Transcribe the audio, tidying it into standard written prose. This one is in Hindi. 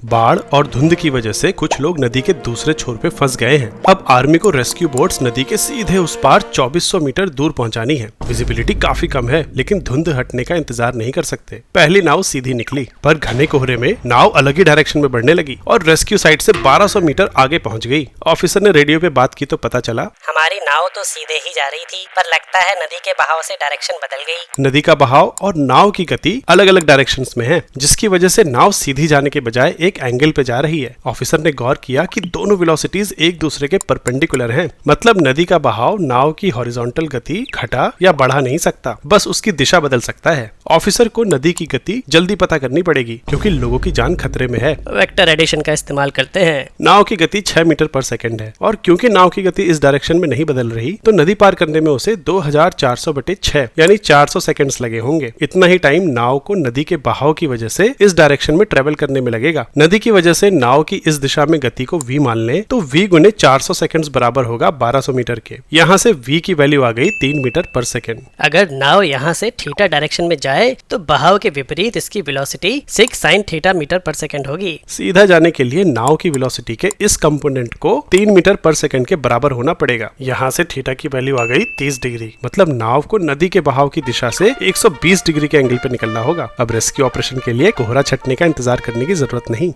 बाढ़ और धुंध की वजह से कुछ लोग नदी के दूसरे छोर पे फंस गए हैं। अब आर्मी को रेस्क्यू बोट्स नदी के सीधे उस पार 2400 मीटर दूर पहुंचानी है। विजिबिलिटी काफी कम है, लेकिन धुंध हटने का इंतजार नहीं कर सकते। पहली नाव सीधी निकली, पर घने कोहरे में नाव अलग ही डायरेक्शन में बढ़ने लगी और रेस्क्यू साइट से 1200 मीटर आगे पहुंच गई। ऑफिसर ने रेडियो पे बात की तो पता चला, हमारी नाव तो सीधे ही जा रही थी, पर लगता है नदी के बहाव से डायरेक्शन बदल गई। नदी का बहाव और नाव की गति अलग अलग डायरेक्शंस में है, जिसकी वजह से नाव सीधी जाने के बजाय एक एंगल पे जा रही है। ऑफिसर ने गौर किया कि दोनों वेलोसिटीज एक दूसरे के परपेंडिकुलर हैं। मतलब नदी का बहाव नाव की हॉरिजॉन्टल गति घटा या बढ़ा नहीं सकता, बस उसकी दिशा बदल सकता है। ऑफिसर को नदी की गति जल्दी पता करनी पड़ेगी, क्योंकि लोगों की जान खतरे में है। वेक्टर एडिशन का इस्तेमाल करते हैं। नाव की गति 6 मीटर पर सेकंड है, और क्योंकि नाव की गति इस डायरेक्शन में नहीं बदल रही, तो नदी पार करने में उसे 2400/6 यानी 400 सेकंड्स लगे होंगे। इतना ही टाइम नाव को नदी के बहाव की वजह से इस डायरेक्शन में ट्रेवल करने में लगेगा। नदी की वजह से नाव की इस दिशा में गति को v मान लें, तो v गुने 400 सेकंड्स बराबर होगा 1200 मीटर के। यहाँ से v की वैल्यू आ गई 3 मीटर पर सेकंड। अगर नाव यहाँ से थीटा डायरेक्शन में जाए तो बहाव के विपरीत इसकी वेलोसिटी 6 sin थीटा मीटर पर सेकंड होगी। सीधा जाने के लिए नाव की वेलोसिटी के इस कंपोनेंट को 3 मीटर पर सेकंड के बराबर होना पड़ेगा। यहाँ से थीटा की वैल्यू आ गई 30 डिग्री। मतलब नाव को नदी के बहाव की दिशा से 120 डिग्री के एंगल पे निकलना होगा। अब रेस्क्यू ऑपरेशन के लिए कोहरा छटने का इंतजार करने की जरूरत नहीं।